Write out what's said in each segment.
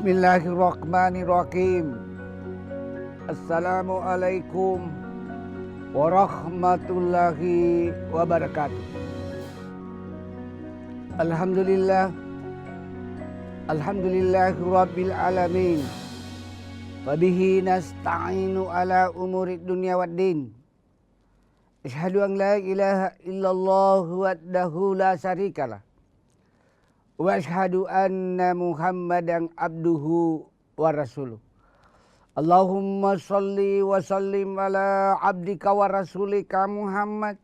Bismillahirrahmanirrahim. Assalamualaikum warahmatullahi wabarakatuh. Alhamdulillahi rabbil alamin. Wabihi nasta'inu ala umurid dunya waddin. Asyhadu an la ilaha illallah wahdahu la syarikalah. Wa asyhadu anna Muhammadan abduhu wa rasuluh. Allahumma salli wa sallim ala abdika wa rasulika Muhammad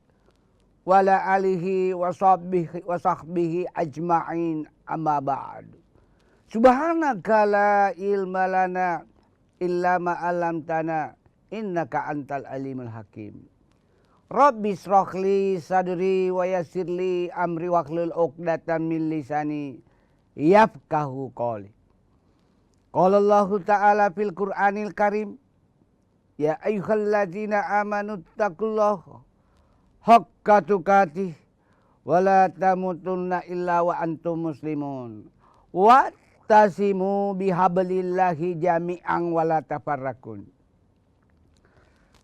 wa ala alihi wa sahbihi ajma'in, amma ba'd. Subhanaka la ilma lana illa ma 'allamtana innaka antal alimul hakim. Rabbi shrahli sadri wa yassirli amri wahlul 'uqdatam min lisani yafqahu qawli. Qala Allah Ta'ala fil Qur'anil Karim, ya ayyuhalladzina amanu taqullaha haqqa tuqatih wa la tamutunna illa wa antum muslimun. Wattasimu bihablillahi jami'an wa la tafarraqun.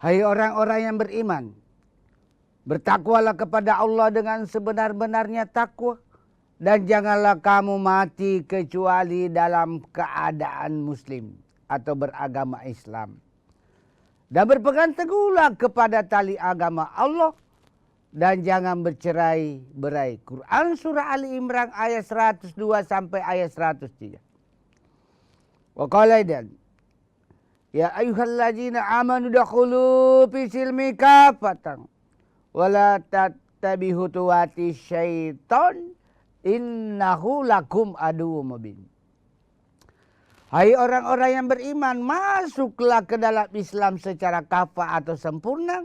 Hai orang-orang yang beriman, bertakwalah kepada Allah dengan sebenar-benarnya takwa, dan janganlah kamu mati kecuali dalam keadaan muslim atau beragama Islam. Dan berpegang teguhlah kepada tali agama Allah dan jangan bercerai-berai. Quran surah Ali Imran ayat 102 sampai ayat 103. Wa qala dan ya ayyuhalladzina amanu dakhulu fi silmi kafatan wala tattabi'u khutuwati syaiton innahu lakum aduwwum mubin. Hai orang-orang yang beriman, masuklah ke dalam Islam secara kafah atau sempurna,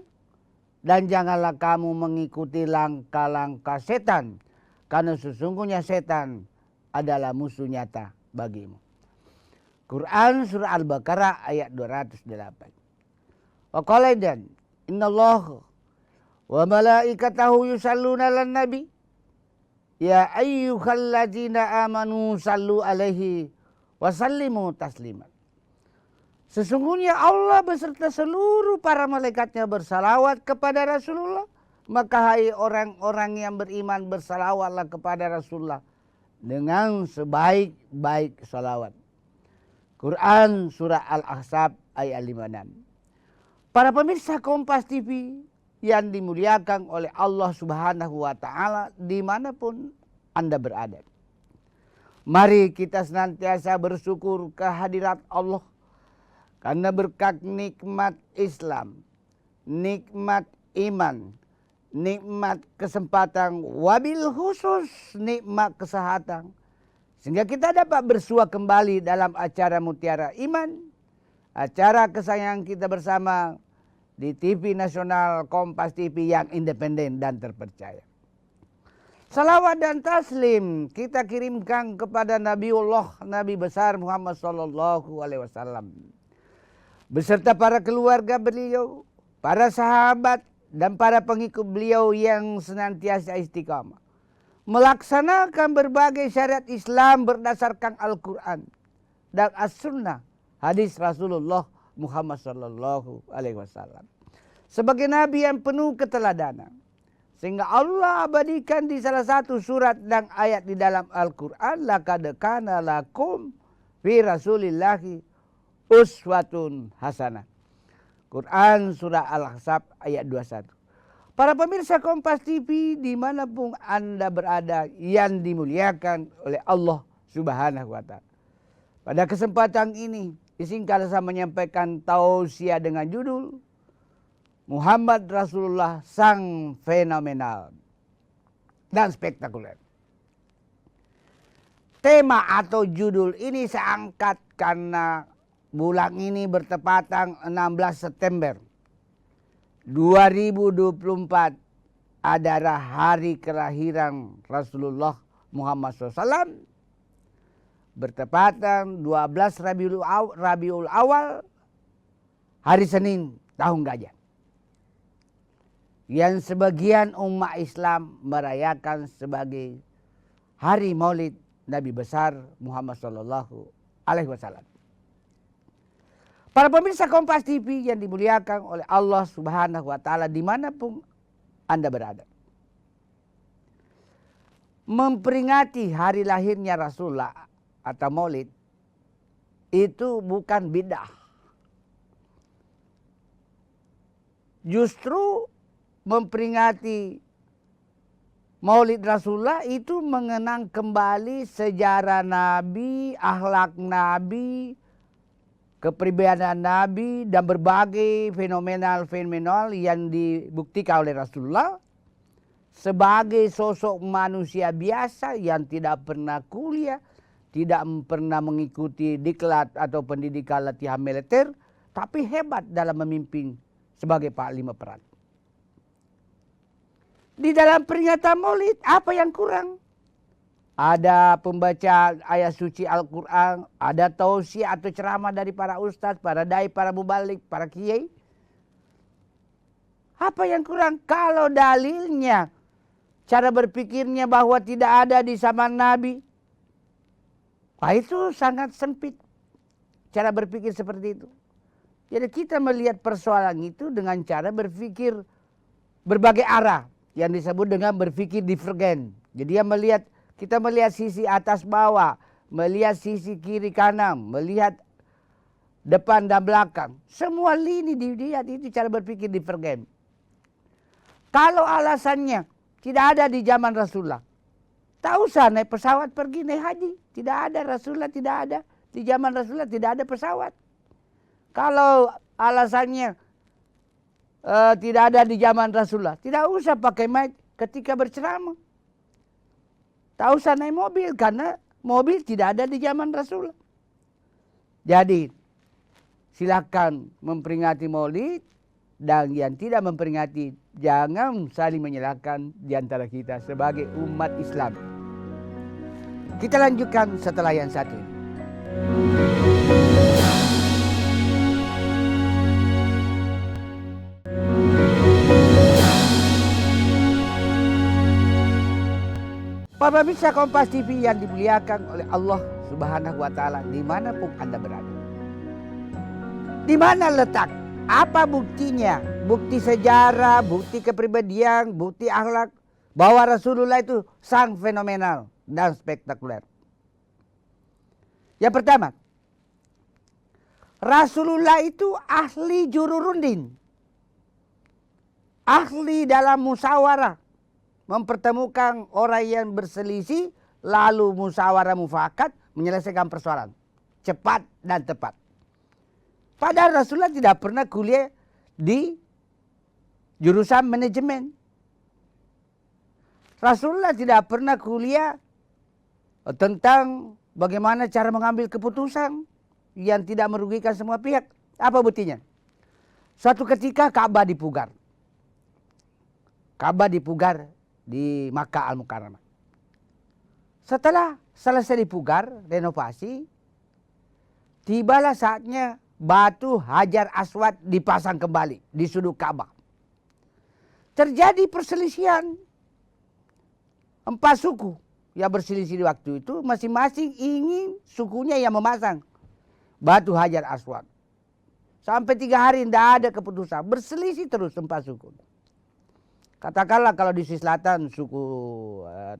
dan janganlah kamu mengikuti langkah-langkah setan, karena sesungguhnya setan adalah musuh nyata bagimu. Quran surah Al-Baqarah ayat 208. Wa qala dan innallaha wa malaikatahu yusalluna 'alan nabi ya ayyuhalladzina amanu sallu alaihi wa sallimu taslima. Sesungguhnya Allah beserta seluruh para malaikatnya bersalawat kepada Rasulullah, maka hai orang-orang yang beriman bersalawatlah kepada Rasulullah dengan sebaik-baik salawat. Quran surah Al-Ahzab ayat 56. Para pemirsa Kompas TV yang dimuliakan oleh Allah Subhanahu wa Ta'ala dimanapun Anda berada, mari kita senantiasa bersyukur kehadirat Allah karena berkat nikmat Islam, nikmat iman, nikmat kesempatan, wabil khusus nikmat kesehatan, sehingga kita dapat bersua kembali dalam acara Mutiara Iman, acara kesayangan kita bersama di TV nasional Kompas TV yang independen dan terpercaya. Salawat dan taslim kita kirimkan kepada Nabiullah, Nabi besar Muhammad sallallahu alaihi wasallam, beserta para keluarga beliau, para sahabat dan para pengikut beliau yang senantiasa istiqamah melaksanakan berbagai syariat Islam berdasarkan Al-Quran dan As-Sunnah, hadis Rasulullah Muhammad sallallahu alaihi wasallam sebagai nabi yang penuh keteladanan, sehingga Allah abadikan di salah satu surat dan ayat di dalam Al-Qur'an, laqad kana lakum fi rasulillahi uswatun hasanah. Quran surah Al-Ahzab ayat 21. Para pemirsa Kompas TV dimanapun Anda berada yang dimuliakan oleh Allah Subhanahu wa Ta'ala, pada kesempatan ini izinkan saya menyampaikan tausiah dengan judul Muhammad Rasulullah Sang Fenomenal dan Spektakuler. Tema atau judul ini saya angkat karena bulan ini bertepatan 16 September 2024 adalah hari kelahiran Rasulullah Muhammad SAW, bertepatan 12 Rabiul Awal, hari Senin tahun gajah, yang sebagian umat Islam merayakan sebagai hari Maulid Nabi besar Muhammad sallallahu alaihi wasallam. Para pemirsa Kompas TV yang dimuliakan oleh Allah Subhanahu wa taala dimanapun Anda berada. Memperingati hari lahirnya Rasulullah atau Maulid itu bukan bid'ah. Justru memperingati Maulid Rasulullah itu mengenang kembali sejarah Nabi, akhlak Nabi, kepribadian Nabi, dan berbagai fenomenal yang dibuktikan oleh Rasulullah sebagai sosok manusia biasa yang tidak pernah kuliah, tidak pernah mengikuti diklat atau pendidikan latihan militer, tapi hebat dalam memimpin sebagai panglima perang. Di dalam peringatan Maulid, apa yang kurang? Ada pembacaan ayat suci Al-Quran, ada tausiah atau ceramah dari para ustadz, para dai, para mubalik, para kiai. Apa yang kurang? Kalau dalilnya, cara berpikirnya bahwa tidak ada di zaman Nabi, itu sangat sempit cara berpikir seperti itu. Jadi kita melihat persoalan itu dengan cara berpikir berbagai arah yang disebut dengan berpikir divergen. Jadi kita melihat sisi atas bawah, melihat sisi kiri kanan, melihat depan dan belakang. Semua lini dilihat, itu cara berpikir divergen. Kalau alasannya tidak ada di zaman Rasulullah, tak usah naik pesawat pergi naik haji. Tidak ada, Rasulullah tidak ada. Di zaman Rasulullah tidak ada pesawat. Kalau alasannya tidak ada di zaman Rasulullah, tidak usah pakai mic ketika berceramah. Tak usah naik mobil karena mobil tidak ada di zaman Rasulullah. Jadi silakan memperingati Maulid, dan yang tidak memperingati jangan saling menyalahkan di antara kita sebagai umat Islam. Kita lanjutkan setelah yang satu ini. Para pemirsa Kompas TV yang dimuliakan oleh Allah Subhanahu wa taala dimanapun Anda berada. Di mana letak? Apa buktinya? Bukti sejarah, bukti kepribadian, bukti akhlak bahwa Rasulullah itu sang fenomenal dan spektakuler. Yang pertama, Rasulullah itu ahli juru runding. Ahli dalam musyawarah. Mempertemukan orang yang berselisih, lalu musyawarah mufakat menyelesaikan persoalan. Cepat dan tepat. Padahal Rasulullah tidak pernah kuliah di jurusan manajemen. Rasulullah tidak pernah kuliah tentang bagaimana cara mengambil keputusan yang tidak merugikan semua pihak. Apa buktinya? Suatu ketika Ka'bah dipugar. Ka'bah dipugar di Makkah Al-Mukarramah. Setelah selesai dipugar, renovasi, tibalah saatnya batu Hajar Aswad dipasang kembali di sudut Ka'bah. Terjadi perselisihan 4 suku yang berselisih di waktu itu, masing-masing ingin sukunya yang memasang batu Hajar Aswad. Sampai 3 hari tidak ada keputusan, berselisih terus 4 suku. Katakanlah kalau di sisi selatan suku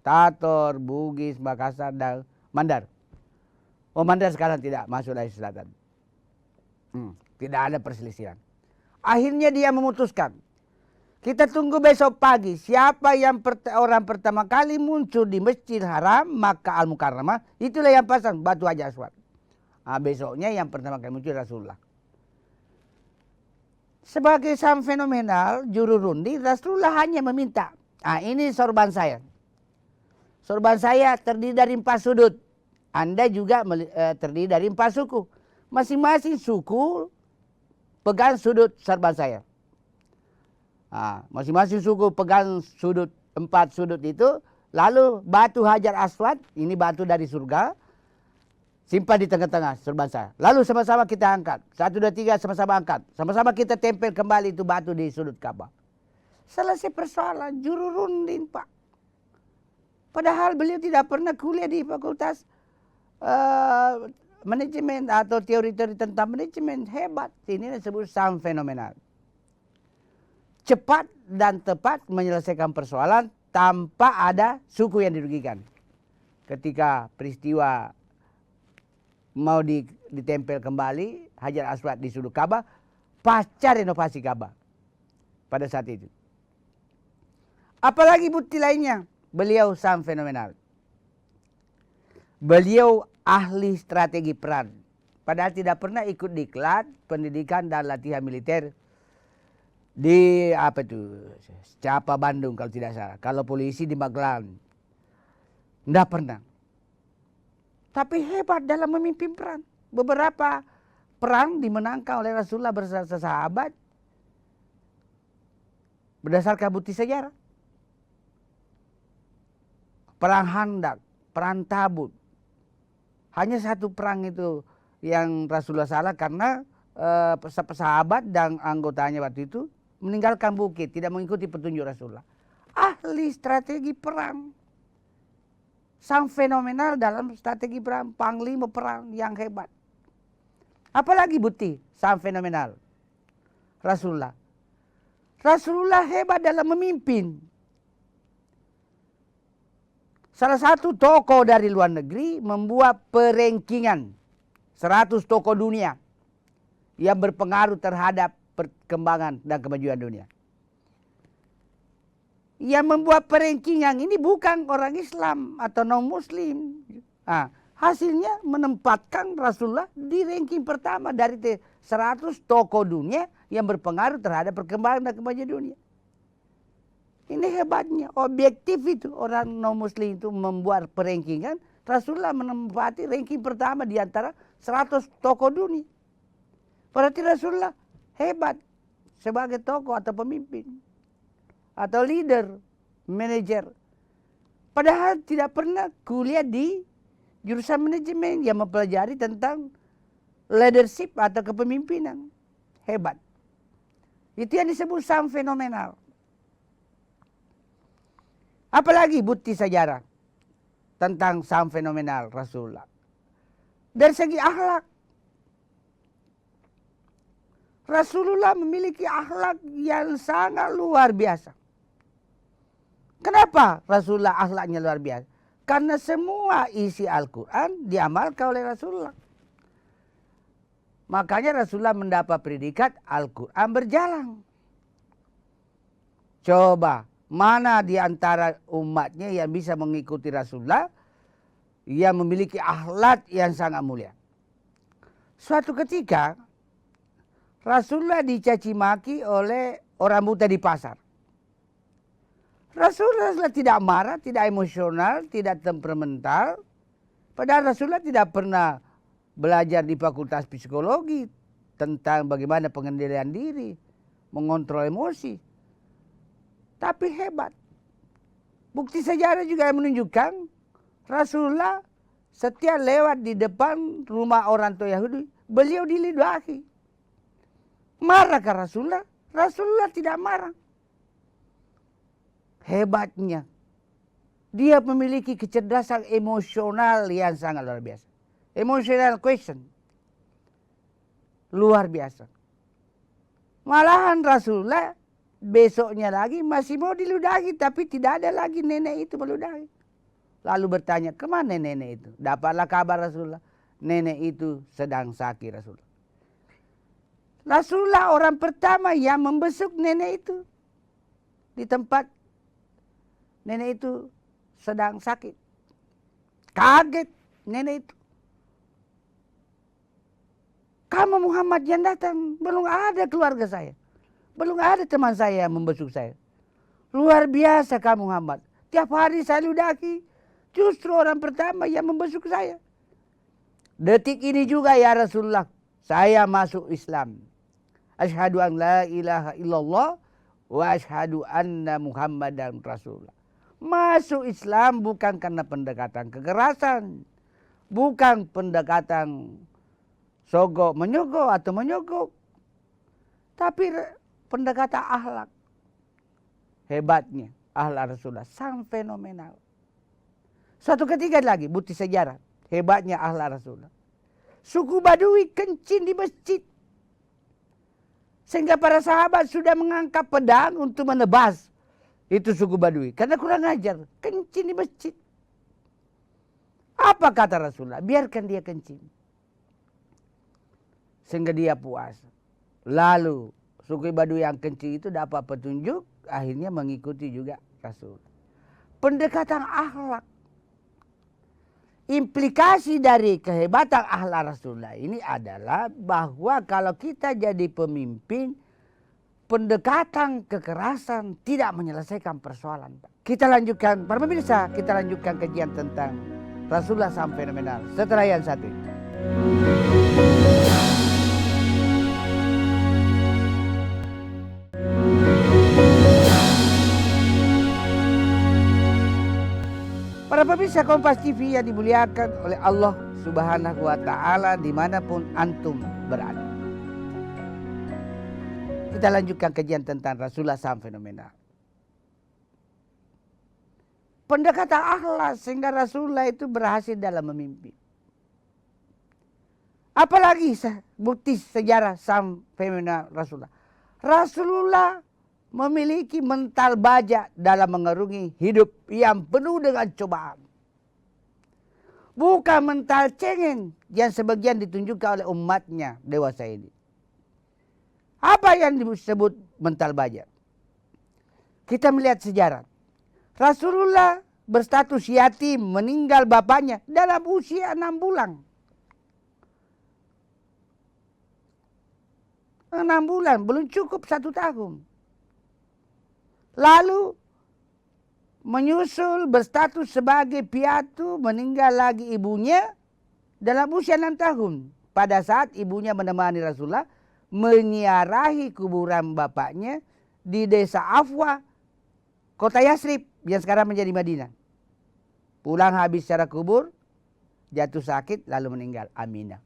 Tator, Bugis, Makassar, dan Mandar. Oh, Mandar sekarang tidak masuk dari selatan. Tidak ada perselisihan. Akhirnya dia memutuskan, kita tunggu besok pagi siapa yang orang pertama kali muncul di Masjid Haram Makkah Al-Mukarramah, itulah yang pasang batu Hajar Aswad. Besoknya yang pertama kali muncul Rasulullah. Sebagai sang fenomenal juru runding, Rasulullah hanya meminta, ini sorban saya. Sorban saya terdiri dari 4 sudut. Anda juga terdiri dari 4 suku. Masing-masing suku pegang sudut sorban saya. Masing-masing suku pegang sudut 4 sudut itu. Lalu batu Hajar Aswad, ini batu dari surga, simpan di tengah-tengah sorban saya. Lalu sama-sama kita angkat. 1, 2, 3 sama-sama angkat. Sama-sama kita tempel kembali itu batu di sudut Ka'bah. Selesai persoalan, juru runding, Pak. Padahal beliau tidak pernah kuliah di fakultas manajemen atau teori-teori tentang manajemen hebat. Ini disebut sang fenomenal. Cepat dan tepat menyelesaikan persoalan tanpa ada suku yang dirugikan. Ketika peristiwa mau ditempel kembali Hajar Aswad di sudut Ka'bah, pasca renovasi Ka'bah pada saat itu. Apalagi bukti lainnya, beliau sang fenomenal. Beliau ahli strategi perang. Padahal tidak pernah ikut diklat, pendidikan dan latihan militer di apa itu, Capa Bandung kalau tidak salah. Kalau polisi di Magelang. Tidak pernah. Tapi hebat dalam memimpin perang. Beberapa perang dimenangkan oleh Rasulullah bersama sahabat berdasarkan bukti sejarah. Perang Handak, perang Tabuk. Hanya satu perang itu yang Rasulullah salah karena sahabat dan anggotanya waktu itu meninggalkan bukit, tidak mengikuti petunjuk Rasulullah. Ahli strategi perang. Sang fenomenal dalam strategi perang, panglima perang yang hebat. Apalagi bukti sang fenomenal? Rasulullah. Rasulullah hebat dalam memimpin. Salah satu tokoh dari luar negeri membuat perankingan 100 tokoh dunia yang berpengaruh terhadap perkembangan dan kemajuan dunia. Yang membuat perankingan ini bukan orang Islam atau non-Muslim. Hasilnya menempatkan Rasulullah di ranking pertama dari 100 tokoh dunia yang berpengaruh terhadap perkembangan dan kemajuan dunia. Ini hebatnya, objektif itu orang non-Muslim itu membuat perankingan. Rasulullah menempati ranking pertama di antara 100 tokoh dunia. Berarti Rasulullah hebat sebagai tokoh atau pemimpin. Atau leader, manajer. Padahal tidak pernah kuliah di jurusan manajemen yang mempelajari tentang leadership atau kepemimpinan. Hebat. Itu yang disebut sang fenomenal. Apalagi bukti sejarah tentang sang fenomenal Rasulullah. Dari segi akhlak. Rasulullah memiliki akhlak yang sangat luar biasa. Kenapa Rasulullah akhlaknya luar biasa? Karena semua isi Al-Quran diamalkan oleh Rasulullah. Makanya Rasulullah mendapat predikat Al-Quran berjalan. Coba. Mana di antara umatnya yang bisa mengikuti Rasulullah yang memiliki akhlak yang sangat mulia. Suatu ketika Rasulullah dicaci maki oleh orang buta di pasar. Rasulullah tidak marah, tidak emosional, tidak temperamental. Padahal Rasulullah tidak pernah belajar di fakultas psikologi tentang bagaimana pengendalian diri, mengontrol emosi. Tapi hebat. Bukti sejarah juga yang menunjukkan Rasulullah setiap lewat di depan rumah orang tua Yahudi, beliau dilidahi. Marahkah Rasulullah? Rasulullah tidak marah. Hebatnya. Dia memiliki kecerdasan emosional yang sangat luar biasa. Emotional question. Luar biasa. Malahan Rasulullah besoknya lagi masih mau diludahi, tapi tidak ada lagi nenek itu meludahi. Lalu bertanya, kemana nenek itu? Dapatlah kabar Rasulullah, nenek itu sedang sakit Rasulullah. Rasulullah orang pertama yang membesuk nenek itu di tempat nenek itu sedang sakit. Kaget nenek itu. Kamu Muhammad yang datang, belum ada keluarga saya. Belum ada teman saya yang membesuk saya. Luar biasa kamu Muhammad. Tiap hari saya ludahi. Justru orang pertama yang membesuk saya. Detik ini juga ya Rasulullah. Saya masuk Islam. Asyhadu an la ilaha illallah. Wa asyhadu anna Muhammadan Rasulullah. Masuk Islam bukan karena pendekatan kekerasan. Bukan pendekatan sogok menyogok atau menyogok. Tapi pendekatan akhlak. Hebatnya akhlak Rasulullah. Sang fenomenal. Suatu ketika lagi bukti sejarah. Hebatnya akhlak Rasulullah. Suku Badui kencing di masjid. Sehingga para sahabat sudah mengangkat pedang untuk menebas itu suku Badui. Karena kurang ajar, kencing di masjid. Apa kata Rasulullah? Biarkan dia kencing. Sehingga dia puas. Lalu suku Badui yang kencing itu dapat petunjuk, akhirnya mengikuti juga Rasul. Pendekatan akhlak. Implikasi dari kehebatan akhlak Rasulullah ini adalah bahwa kalau kita jadi pemimpin, pendekatan kekerasan tidak menyelesaikan persoalan. Kita lanjutkan, para pemirsa, kita lanjutkan kajian tentang Rasulullah SAW fenomenal setelah yang satu ini. Para pemirsa Kompas TV yang dimuliakan oleh Allah Subhanahu wa Ta'ala dimanapun antum berada. Kita lanjutkan kajian tentang Rasulullah SAW fenomenal. Pendekatan akhlak sehingga Rasulullah itu berhasil dalam memimpin. Apalagi bukti sejarah SAW fenomenal Rasulullah. Rasulullah memiliki mental baja dalam mengarungi hidup yang penuh dengan cobaan. Bukan mental cengeng yang sebagian ditunjukkan oleh umatnya dewasa ini. Apa yang disebut mental baja? Kita melihat sejarah. Rasulullah berstatus yatim, meninggal bapaknya dalam usia 6 bulan. 6 bulan, belum cukup 1 tahun. Lalu menyusul berstatus sebagai piatu, meninggal lagi ibunya dalam usia 6 tahun. Pada saat ibunya menemani Rasulullah menyiarahi kuburan bapaknya di desa Afwa, kota Yasrib yang sekarang menjadi Madinah. Pulang habis secara kubur, jatuh sakit lalu meninggal. Aminah.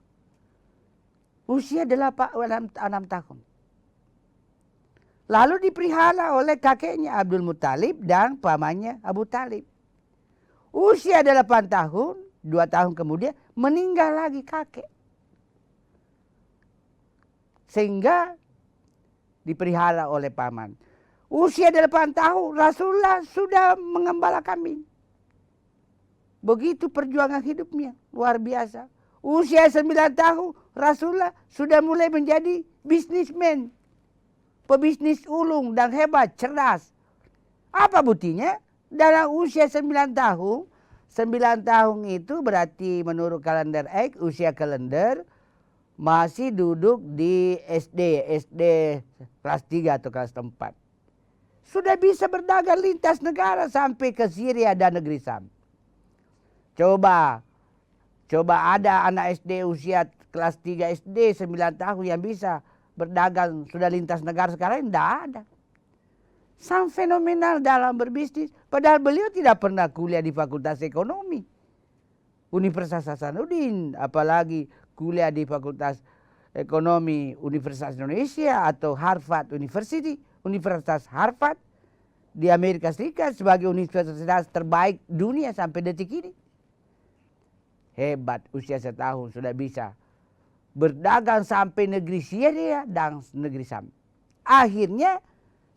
Usia 6 tahun. Lalu dipelihara oleh kakeknya Abdul Muttalib dan pamannya Abu Talib. Usia 8 tahun, 2 tahun kemudian meninggal lagi kakek. Sehingga dipelihara oleh paman. Usia 8 tahun Rasulullah sudah mengembala kambing. Begitu perjuangan hidupnya, luar biasa. Usia 9 tahun Rasulullah sudah mulai menjadi bisnismen. Pebisnis ulung dan hebat, cerdas. Apa buktinya? Dalam usia 9 tahun, 9 tahun itu berarti menurut kalender X, usia kalender masih duduk di SD kelas 3 atau kelas 4. Sudah bisa berdagang lintas negara sampai ke Syria dan negeri Sam. Coba ada anak SD usia kelas 3 SD 9 tahun yang bisa berdagang sudah lintas negara, sekarang tidak ada. Sang fenomenal dalam berbisnis. Padahal beliau tidak pernah kuliah di Fakultas Ekonomi Universitas Hasanuddin, apalagi kuliah di Fakultas Ekonomi Universitas Indonesia atau Harvard University, Universitas Harvard di Amerika Serikat sebagai universitas terbaik dunia sampai detik ini. Hebat, usia 1 tahun sudah bisa berdagang sampai negeri Syria dan negeri Sam. Akhirnya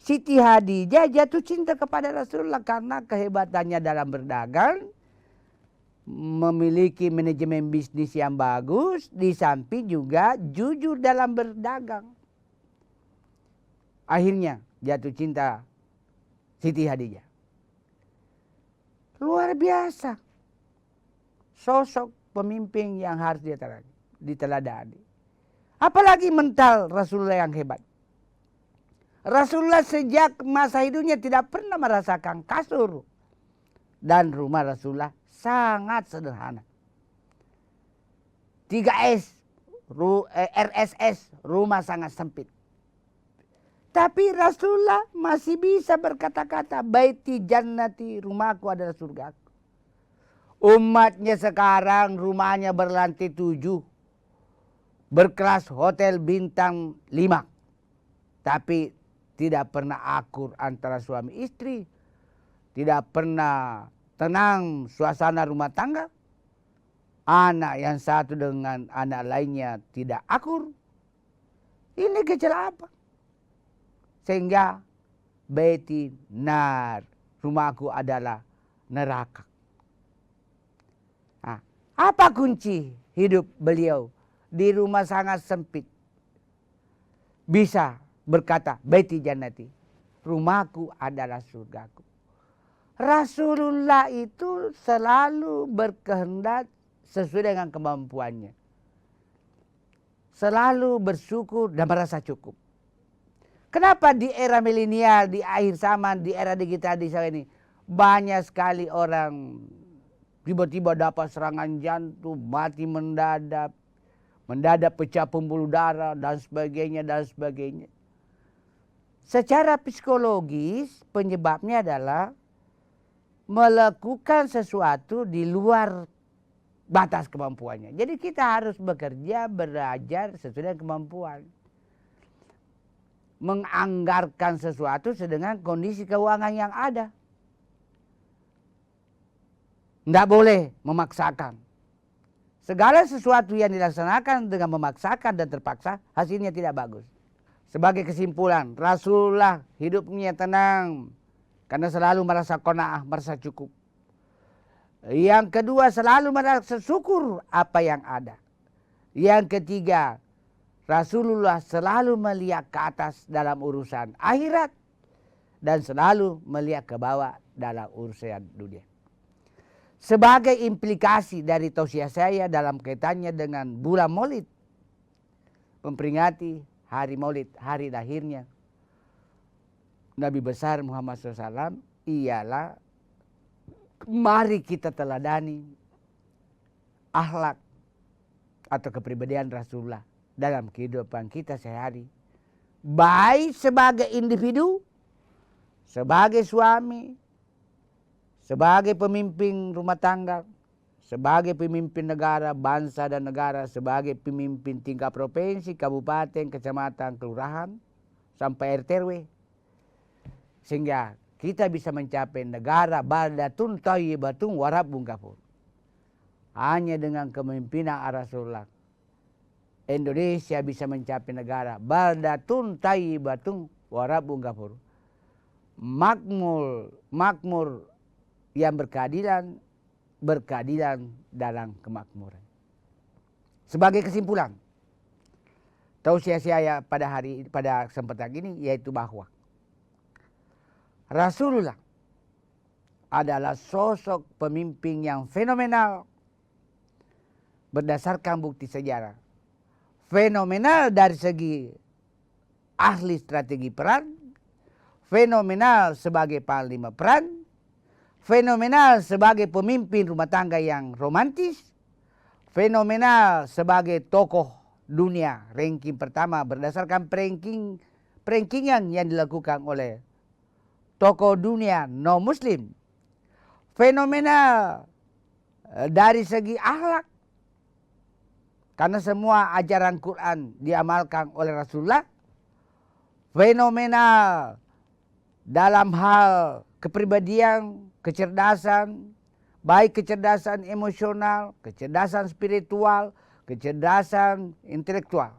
Siti Hadijah jatuh cinta kepada Rasulullah karena kehebatannya dalam berdagang, memiliki manajemen bisnis yang bagus, di samping juga jujur dalam berdagang. Akhirnya jatuh cinta Siti Hadijah. Luar biasa. Sosok pemimpin yang harus diteladani. Apalagi mental Rasulullah yang hebat. Rasulullah sejak masa hidupnya tidak pernah merasakan kasur. Dan rumah Rasulullah sangat sederhana. 3S, RSS, rumah sangat sempit. Tapi Rasulullah masih bisa berkata-kata, baiti jannati, rumahku adalah surgaku. Umatnya sekarang rumahnya berlantai 7. Berkelas hotel bintang 5. Tapi tidak pernah akur antara suami istri. Tidak pernah tenang suasana rumah tangga. Anak yang satu dengan anak lainnya tidak akur. Ini gejala apa? Sehingga baiti nar, rumahku adalah neraka. Nah, apa kunci hidup beliau di rumah sangat sempit? Bisa berkata, baiti jannati, rumahku adalah surgaku. Rasulullah itu selalu berkehendak sesuai dengan kemampuannya. Selalu bersyukur dan merasa cukup. Kenapa di era milenial, di akhir zaman, di era digitalisasi ini banyak sekali orang tiba-tiba dapat serangan jantung, mati mendadak pecah pembuluh darah dan sebagainya dan sebagainya. Secara psikologis penyebabnya adalah melakukan sesuatu di luar batas kemampuannya. Jadi kita harus bekerja, belajar sesuai dengan kemampuan. Menganggarkan sesuatu sedangkan kondisi keuangan yang ada. Tidak boleh memaksakan. Segala sesuatu yang dilaksanakan dengan memaksakan dan terpaksa, hasilnya tidak bagus. Sebagai kesimpulan, Rasulullah hidupnya tenang karena selalu merasa qanaah, merasa cukup. Yang kedua, selalu merasa syukur apa yang ada. Yang ketiga, Rasulullah selalu melihat ke atas dalam urusan akhirat dan selalu melihat ke bawah dalam urusan dunia. Sebagai implikasi dari tausiah saya dalam kaitannya dengan bulan Maulid, memperingati hari Maulid, hari lahirnya Nabi besar Muhammad SAW, ialah mari kita teladani akhlak atau kepribadian Rasulullah dalam kehidupan kita sehari. Baik sebagai individu, sebagai suami, sebagai pemimpin rumah tangga, sebagai pemimpin negara, bangsa dan negara, sebagai pemimpin tingkat provinsi, kabupaten, kecamatan, kelurahan, sampai RT RW. Sehingga kita bisa mencapai negara baldatun thayyibatun wa rabbun ghafur. Hanya dengan kepemimpinan Rasulullah, Indonesia bisa mencapai negara baldatun thayyibatun wa rabbun ghafur. Makmur yang berkeadilan dalam kemakmuran. Sebagai kesimpulan, tausiah saya pada kesempatan ini yaitu bahwa Rasulullah adalah sosok pemimpin yang fenomenal berdasarkan bukti sejarah. Fenomenal dari segi ahli strategi perang, fenomenal sebagai panglima perang, fenomenal sebagai pemimpin rumah tangga yang romantis, fenomenal sebagai tokoh dunia ranking pertama berdasarkan rankingan yang dilakukan oleh tokoh dunia non muslim, fenomenal dari segi akhlak karena semua ajaran Quran diamalkan oleh Rasulullah, fenomenal dalam hal kepribadian, kecerdasan, baik kecerdasan emosional, kecerdasan spiritual, kecerdasan intelektual.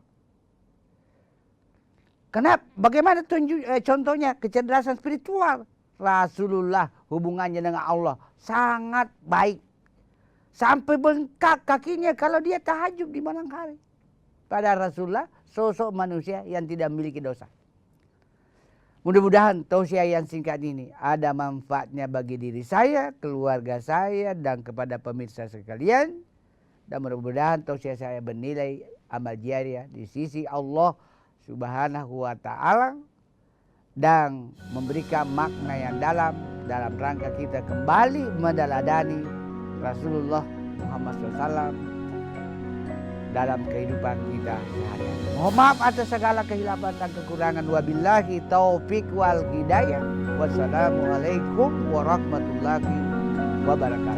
Kenapa? Bagaimana contohnya kecerdasan spiritual? Rasulullah hubungannya dengan Allah sangat baik. Sampai bengkak kakinya kalau dia tahajud di malam hari. Padahal Rasulullah sosok manusia yang tidak memiliki dosa. Mudah-mudahan tausiah yang singkat ini ada manfaatnya bagi diri saya, keluarga saya, dan kepada pemirsa sekalian. Dan mudah-mudahan tausiah saya bernilai amal jariah di sisi Allah Subhanahu wa ta'ala dan memberikan makna yang dalam rangka kita kembali meneladani Rasulullah Muhammad SAW dalam kehidupan kita sehari-hari. Mohon maaf atas segala kehilapan dan kekurangan. Wabillahi taufik wal hidayah. Wassalamualaikum warahmatullahi wabarakatuh.